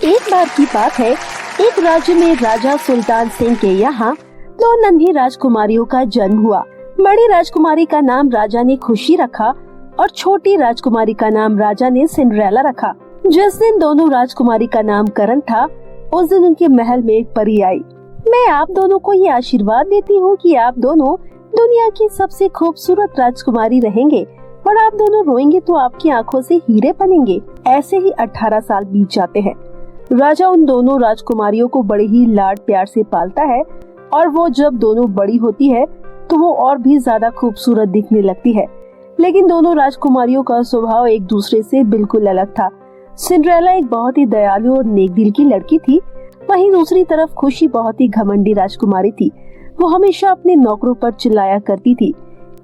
एक बार की बात है, एक राज्य में राजा सुल्तान सिंह के यहाँ दो नन्ही राजकुमारियों का जन्म हुआ। बड़ी राजकुमारी का नाम राजा ने खुशी रखा और छोटी राजकुमारी का नाम राजा ने सिंड्रेला रखा। जिस दिन दोनों राजकुमारी का नामकरण था, उस दिन उनके महल में एक परी आई। मैं आप दोनों को ये आशीर्वाद देती हूँ कि आप दोनों दुनिया की सबसे खूबसूरत राजकुमारी रहेंगे और आप दोनों रोएंगे तो आपकी आंखों से हीरे बनेंगे। ऐसे ही 18 साल बीत जाते हैं। राजा उन दोनों राजकुमारियों को बड़े ही लाड प्यार से पालता है और वो जब दोनों बड़ी होती है तो वो और भी ज्यादा खूबसूरत दिखने लगती है। लेकिन दोनों राजकुमारियों का स्वभाव एक दूसरे से बिल्कुल अलग था। सिंड्रेला एक बहुत ही दयालु और नेक दिल की लड़की थी, वहीं दूसरी तरफ खुशी बहुत ही घमंडी राजकुमारी थी। वो हमेशा अपने नौकरों पर चिल्लाया करती थी।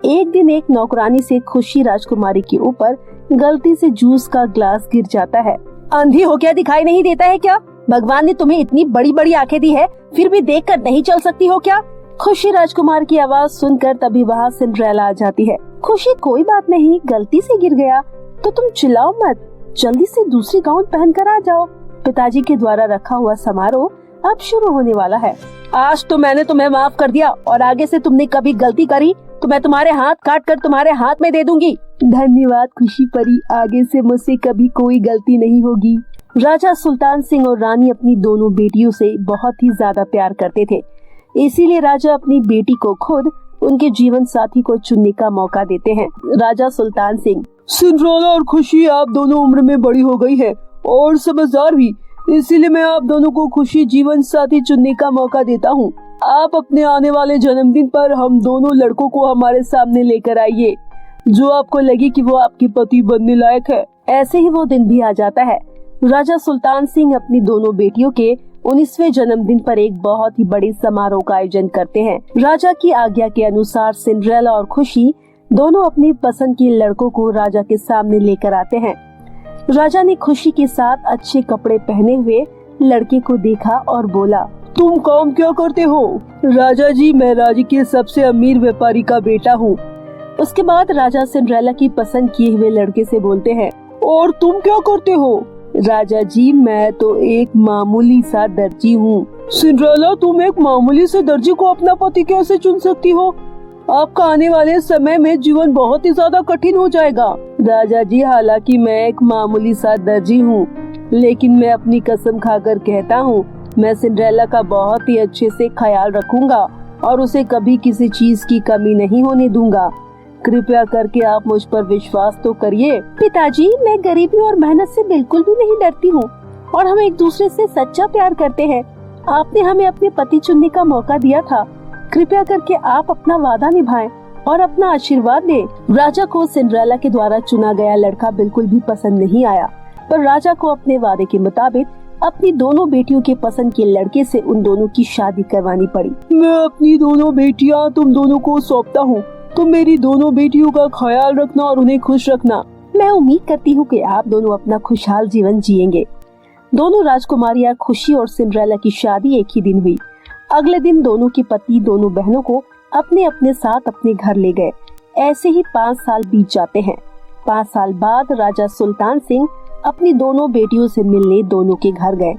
एक दिन एक नौकरानी से खुशी राजकुमारी के ऊपर गलती से जूस का ग्लास गिर जाता है। अंधी हो क्या, दिखाई नहीं देता है क्या? भगवान ने तुम्हें इतनी बड़ी बड़ी आंखें दी है, फिर भी देखकर नहीं चल सकती हो क्या? खुशी राजकुमार की आवाज सुनकर तभी वहाँ सिंड्रेला आ जाती है। खुशी, कोई बात नहीं, गलती से गिर गया तो तुम चिल्लाओ मत, जल्दी से दूसरी गाउन पहनकर आ जाओ। पिताजी के द्वारा रखा हुआ समारोह अब शुरू होने वाला है। आज तो मैंने तुम्हें माफ कर दिया और आगे से तुमने कभी गलती करी तो मैं तुम्हारे हाथ काट कर तुम्हारे हाथ में दे दूंगी। धन्यवाद खुशी परी, आगे से मुझसे कभी कोई गलती नहीं होगी। राजा सुल्तान सिंह और रानी अपनी दोनों बेटियों से बहुत ही ज्यादा प्यार करते थे, इसीलिए राजा अपनी बेटी को खुद उनके जीवन साथी को चुनने का मौका देते हैं। राजा सुल्तान सिंह, सिंड्रेला और खुशी, आप दोनों उम्र में बड़ी हो गई है और समझदार भी, इसीलिए मैं आप दोनों को खुशी जीवन साथी चुनने का मौका देता हूँ। आप अपने आने वाले जन्मदिन पर हम दोनों लड़कों को हमारे सामने लेकर आइए, जो आपको लगे कि वो आपके पति बनने लायक है। ऐसे ही वो दिन भी आ जाता है। राजा सुल्तान सिंह अपनी दोनों बेटियों के 19वें जन्मदिन पर एक बहुत ही बड़े समारोह का आयोजन करते हैं। राजा की आज्ञा के अनुसार सिंड्रेला और खुशी दोनों अपनी पसंद के लड़कों को राजा के सामने लेकर आते हैं। राजा ने खुशी के साथ अच्छे कपड़े पहने हुए लड़के को देखा और बोला, तुम काम क्या करते हो? राजा जी, मैं राज्य के सबसे अमीर व्यापारी का बेटा हूँ। उसके बाद राजा सिंड्रेला की पसंद किए हुए लड़के से बोलते हैं, और तुम क्या करते हो? राजा जी, मैं तो एक मामूली सा दर्जी हूँ। सिंड्रेला, तुम एक मामूली से दर्जी को अपना पति कैसे चुन सकती हो? आपका आने वाले समय में जीवन बहुत ही ज्यादा कठिन हो जाएगा। राजा जी, हालांकि मैं एक मामूली सा दर्जी हूँ, लेकिन मैं अपनी कसम खाकर कहता हूँ, मैं सिंड्रेला का बहुत ही अच्छे से ख्याल रखूंगा और उसे कभी किसी चीज की कमी नहीं होने दूंगा। कृपया करके आप मुझ पर विश्वास तो करिए। पिताजी, मैं गरीबी और मेहनत से बिल्कुल भी नहीं डरती हूँ और हम एक दूसरे से सच्चा प्यार करते हैं। आपने हमें अपने पति चुनने का मौका दिया था, कृपया करके आप अपना वादा निभाएं और अपना आशीर्वाद दें। राजा को सिंड्रेला के द्वारा चुना गया लड़का बिल्कुल भी पसंद नहीं आया, पर राजा को अपने वादे के मुताबिक अपनी दोनों बेटियों के पसंद के लड़के से उन दोनों की शादी करवानी पड़ी। मैं अपनी दोनों बेटियां तुम दोनों को सौंपता हूँ। तुम मेरी दोनों बेटियों का ख्याल रखना और उन्हें खुश रखना। मैं उम्मीद करती हूँ कि आप दोनों अपना खुशहाल जीवन जिएंगे। दोनों राजकुमारियाँ खुशी और सिंड्रेला की शादी एक ही दिन हुई। अगले दिन दोनों के पति दोनों बहनों को अपने अपने साथ अपने घर ले गए। ऐसे ही 5 साल बीत जाते हैं। 5 साल बाद राजा सुल्तान सिंह अपनी दोनों बेटियों से मिलने दोनों के घर गए।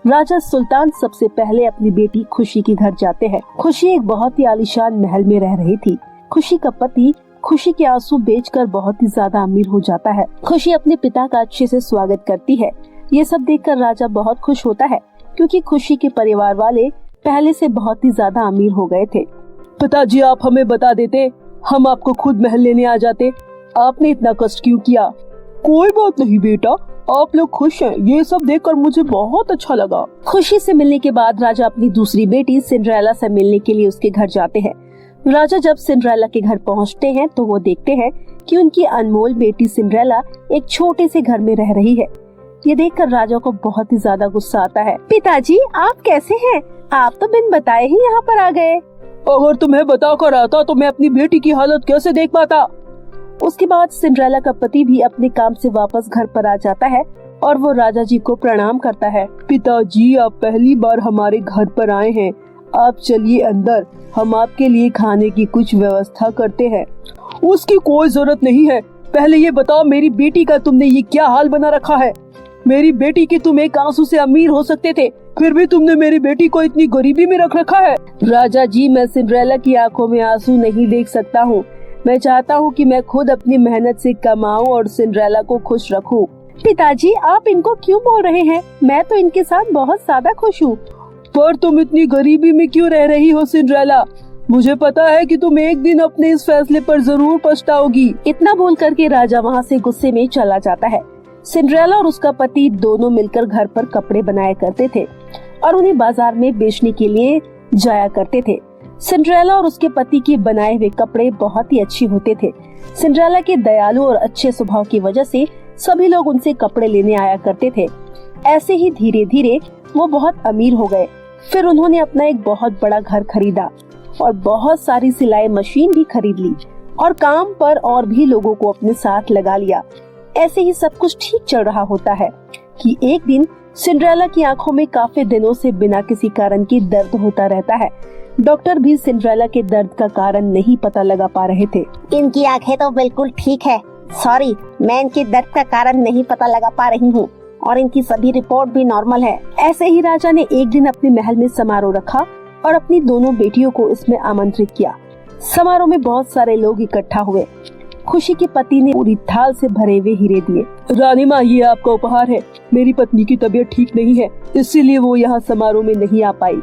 राजा सुल्तान सबसे पहले अपनी बेटी खुशी के घर जाते हैं। खुशी एक बहुत ही आलीशान महल में रह रही थी। खुशी का पति खुशी के आंसू बेचकर बहुत ही ज्यादा अमीर हो जाता है। खुशी अपने पिता का अच्छे से स्वागत करती है। ये सब देखकर राजा बहुत खुश होता है, क्योंकि खुशी के परिवार वाले पहले से बहुत ही ज्यादा अमीर हो गए थे। पिताजी, आप हमें बता देते, हम आपको खुद महल लेने आ जाते। आपने इतना कष्ट क्यों किया? कोई बात नहीं बेटा, आप लोग खुश हैं, ये सब देखकर मुझे बहुत अच्छा लगा। खुशी से मिलने के बाद राजा अपनी दूसरी बेटी सिंड्रेला से मिलने के लिए उसके घर जाते हैं। राजा जब सिंड्रेला के घर पहुंचते हैं तो वो देखते हैं कि उनकी अनमोल बेटी सिंड्रेला एक छोटे से घर में रह रही है। ये देखकर राजा को बहुत ही ज्यादा गुस्सा आता है। पिताजी, आप कैसे हैं? आप तो बिन बताए ही यहाँ पर आ गए। अगर तुम्हें बता कर आता तो मैं अपनी बेटी की हालत कैसे देख पाता? उसके बाद सिंड्रेला का पति भी अपने काम से वापस घर पर आ जाता है और वो राजा जी को प्रणाम करता है। पिताजी, आप पहली बार हमारे घर पर आए हैं, आप चलिए अंदर, हम आपके लिए खाने की कुछ व्यवस्था करते हैं। उसकी कोई जरूरत नहीं है, पहले ये बताओ मेरी बेटी का तुमने ये क्या हाल बना रखा है? मेरी बेटी की तुम एक आंसू से अमीर हो सकते थे, फिर भी तुमने मेरी बेटी को इतनी गरीबी में रख रखा है। राजा जी, मैं सिंड्रेला की आंखों में आंसू नहीं देख सकता हूँ। मैं चाहता हूँ कि मैं खुद अपनी मेहनत से कमाऊँ और सिंड्रेला को खुश रखूँ। पिताजी, आप इनको क्यों बोल रहे हैं? मैं तो इनके साथ बहुत ज्यादा खुश हूँ। पर तुम इतनी गरीबी में क्यों रह रही हो सिंड्रेला? मुझे पता है कि तुम एक दिन अपने इस फैसले पर जरूर पछताओगी। इतना बोल करके राजा वहाँ से गुस्से में चला जाता है। सिंड्रेला और उसका पति दोनों मिलकर घर पर कपड़े बनाया करते थे और उन्हें बाजार में बेचने के लिए जाया करते थे। सिंड्रेला और उसके पति के बनाए हुए कपड़े बहुत ही अच्छे होते थे। सिंड्रेला के दयालु और अच्छे स्वभाव की वजह से सभी लोग उनसे कपड़े लेने आया करते थे। ऐसे ही धीरे धीरे वो बहुत अमीर हो गए। फिर उन्होंने अपना एक बहुत बड़ा घर खरीदा और बहुत सारी सिलाई मशीन भी खरीद ली और काम पर और भी लोगों को अपने साथ लगा लिया। ऐसे ही सब कुछ ठीक चल रहा होता है कि एक दिन सिंड्रेला की आंखों में काफी दिनों से बिना किसी कारण के दर्द होता रहता है। डॉक्टर भी सिंड्रेला के दर्द का कारण नहीं पता लगा पा रहे थे। इनकी आंखें तो बिल्कुल ठीक है। सॉरी, मैं इनके दर्द का कारण नहीं पता लगा पा रही हूँ और इनकी सभी रिपोर्ट भी नॉर्मल है। ऐसे ही राजा ने एक दिन अपने महल में समारोह रखा और अपनी दोनों बेटियों को इसमें आमंत्रित किया। समारोह में बहुत सारे लोग इकट्ठा हुए। खुशी के पति ने पूरी थाल से भरे हुए हीरे दिए। रानी माँ, ये आपका उपहार है। मेरी पत्नी की तबीयत ठीक नहीं है, इसीलिए वो यहाँ समारोह में नहीं आ पाई।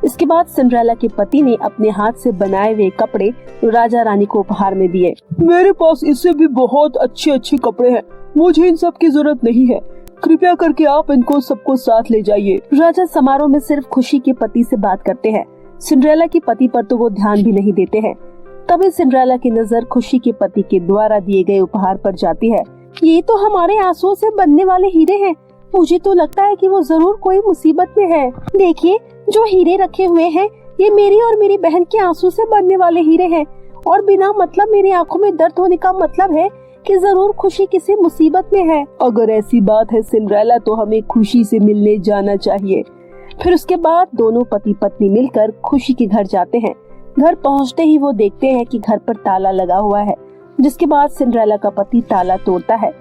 इसके बाद सिंड्रेला के पति ने अपने हाथ से बनाए हुए कपड़े राजा रानी को उपहार में दिए। मेरे पास इससे भी बहुत अच्छे अच्छे कपड़े हैं, मुझे इन सब की जरूरत नहीं है। कृपया करके आप इनको सबको साथ ले जाइए। राजा समारोह में सिर्फ खुशी के पति से बात करते हैं। सिंड्रेला के पति पर तो वो ध्यान भी नहीं देते हैं। तभी सिंड्रेला की नजर खुशी के पति के द्वारा दिए गए उपहार पर जाती है। ये तो हमारे आंसुओं से बनने वाले हीरे हैं। मुझे तो लगता है कि वो जरूर कोई मुसीबत में है। देखिए, जो हीरे रखे हुए हैं, ये मेरी और मेरी बहन के आंसू से बनने वाले हीरे हैं और बिना मतलब मेरी आंखों में दर्द होने का मतलब है कि जरूर खुशी किसी मुसीबत में है। अगर ऐसी बात है सिंड्रेला, तो हमें खुशी से मिलने जाना चाहिए। फिर उसके बाद दोनों पति पत्नी मिलकर खुशी के घर जाते हैं। घर पहुंचते ही वो देखते हैं कि घर पर ताला लगा हुआ है, जिसके बाद सिंड्रेला का पति ताला तोड़ता है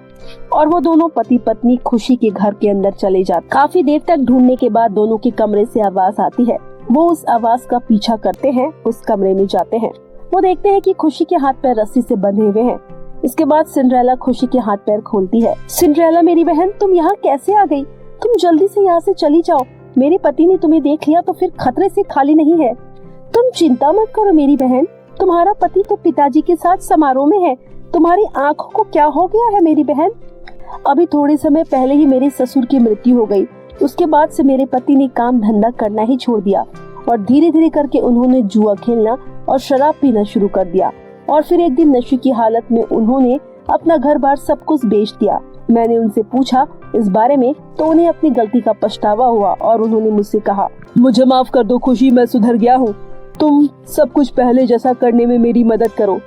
और वो दोनों पति पत्नी खुशी के घर के अंदर चले जाते। काफी देर तक ढूंढने के बाद दोनों के कमरे से आवाज आती है। वो उस आवाज का पीछा करते हैं, उस कमरे में जाते हैं। वो देखते हैं कि खुशी के हाथ पैर रस्सी से बंधे हुए हैं। इसके बाद सिंड्रेला खुशी के हाथ पैर खोलती है। सिंड्रेला मेरी बहन, तुम यहाँ कैसे आ गई? तुम जल्दी से यहाँ से चली जाओ। मेरे पति ने तुम्हें देख लिया तो फिर खतरे से खाली नहीं है। तुम चिंता मत करो मेरी बहन, तुम्हारा पति तो पिताजी के साथ समारोह में है। तुम्हारी आंखों को क्या हो गया है मेरी बहन? अभी थोड़े समय पहले ही मेरे ससुर की मृत्यु हो गई। उसके बाद से मेरे पति ने काम धंधा करना ही छोड़ दिया और धीरे धीरे करके उन्होंने जुआ खेलना और शराब पीना शुरू कर दिया और फिर एक दिन नशे की हालत में उन्होंने अपना घर बार सब कुछ बेच दिया। मैंने उनसे पूछा इस बारे में तो उन्हें अपनी गलती का पछतावा हुआ और उन्होंने मुझसे कहा, मुझे माफ कर दो खुशी, मैं सुधर गया हूँ। तुम सब कुछ पहले जैसा करने में मेरी मदद करो।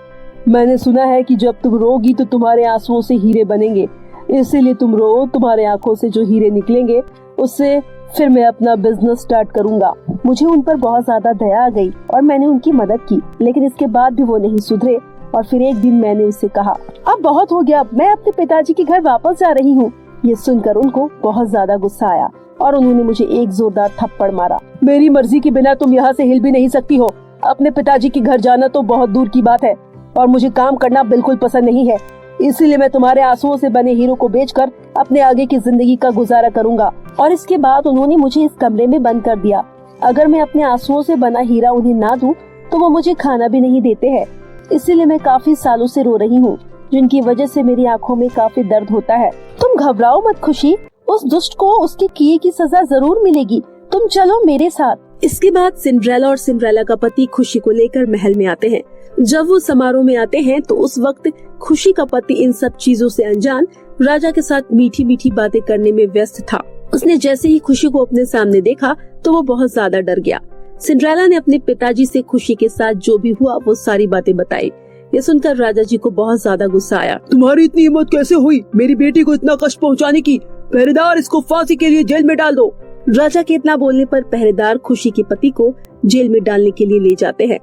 मैंने सुना है कि जब तुम रोगी तो तुम्हारे आंसुओं से हीरे बनेंगे, इसीलिए तुम रो। तुम्हारे आंखों से जो हीरे निकलेंगे उससे फिर मैं अपना बिजनेस स्टार्ट करूंगा। मुझे उन पर बहुत ज्यादा दया आ गई और मैंने उनकी मदद की, लेकिन इसके बाद भी वो नहीं सुधरे और फिर एक दिन मैंने उससे कहा, अब बहुत हो गया, मैं अपने पिताजी के घर वापस जा रही हूँ। ये सुनकर उनको बहुत ज्यादा गुस्सा आया और उन्होंने मुझे एक जोरदार थप्पड़ मारा। मेरी मर्जी के बिना तुम यहाँ से हिल भी नहीं सकती हो। अपने पिताजी के घर जाना तो बहुत दूर की बात है और मुझे काम करना बिल्कुल पसंद नहीं है। इसीलिए मैं तुम्हारे आंसुओं से बने हीरो को बेचकर अपने आगे की जिंदगी का गुजारा करूंगा। और इसके बाद उन्होंने मुझे इस कमरे में बंद कर दिया। अगर मैं अपने आंसुओं से बना हीरा उन्हें ना दूं तो वो मुझे खाना भी नहीं देते हैं। इसीलिए मैं काफी सालों से रो रही हूँ, जिनकी वजह से मेरी आंखों में काफी दर्द होता है। तुम घबराओ मत खुशी, उस दुष्ट को उसके किए की सजा जरूर मिलेगी। तुम चलो मेरे साथ। इसके बाद सिंड्रेला और सिंड्रेला का पति खुशी को लेकर महल में आते हैं। जब वो समारोह में आते हैं तो उस वक्त खुशी का पति इन सब चीजों से अनजान राजा के साथ मीठी मीठी बातें करने में व्यस्त था। उसने जैसे ही खुशी को अपने सामने देखा तो वो बहुत ज्यादा डर गया। सिंड्रेला ने अपने पिताजी से खुशी के साथ जो भी हुआ वो सारी बातें बताई। ये सुनकर राजा जी को बहुत ज्यादा गुस्सा आया। तुम्हारी इतनी हिम्मत कैसे हुई मेरी बेटी को इतना कष्ट पहुंचाने की? पहरेदार, इसको फांसी के लिए जेल में डाल दो। राजा के इतना बोलने पर पहरेदार खुशी के पति को जेल में डालने के लिए ले जाते हैं।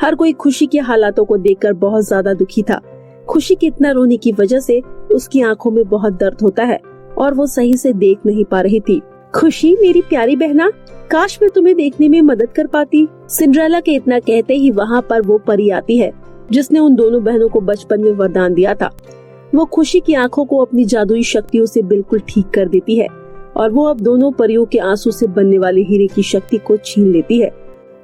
हर कोई खुशी के हालातों को देखकर बहुत ज्यादा दुखी था। खुशी के इतना रोने की वजह से उसकी आंखों में बहुत दर्द होता है और वो सही से देख नहीं पा रही थी। खुशी मेरी प्यारी बहना, काश मैं तुम्हें देखने में मदद कर पाती। सिंड्रेला के इतना कहते ही वहाँ पर वो परी आती है जिसने उन दोनों बहनों को बचपन में वरदान दिया था। वो खुशी की आंखों को अपनी जादुई शक्तियों से बिल्कुल ठीक कर देती है और वो अब दोनों परियों के आंसू से बनने वाले हीरे की शक्ति को छीन लेती है,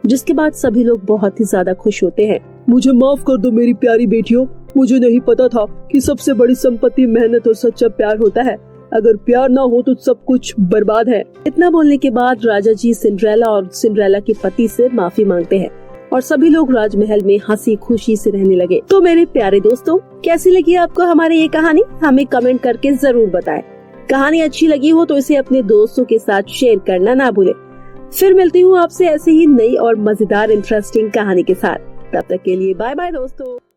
जिसके बाद सभी लोग बहुत ही ज्यादा खुश होते हैं। मुझे माफ कर दो मेरी प्यारी बेटियों, मुझे नहीं पता था कि सबसे बड़ी संपत्ति मेहनत और सच्चा प्यार होता है। अगर प्यार ना हो तो सब कुछ बर्बाद है। इतना बोलने के बाद राजा जी सिंड्रेला और सिंड्रेला के पति से माफी मांगते हैं और सभी लोग राजमहल में हंसी खुशी से रहने लगे। तो मेरे प्यारे दोस्तों, कैसी लगी आपको हमारी ये कहानी? हमें कमेंट करके जरूर बताएं। कहानी अच्छी लगी हो तो इसे अपने दोस्तों के साथ शेयर करना ना भूलें। फिर मिलती हूँ आपसे ऐसे ही नई और मजेदार इंटरेस्टिंग कहानी के साथ। तब तक के लिए बाय बाय दोस्तों।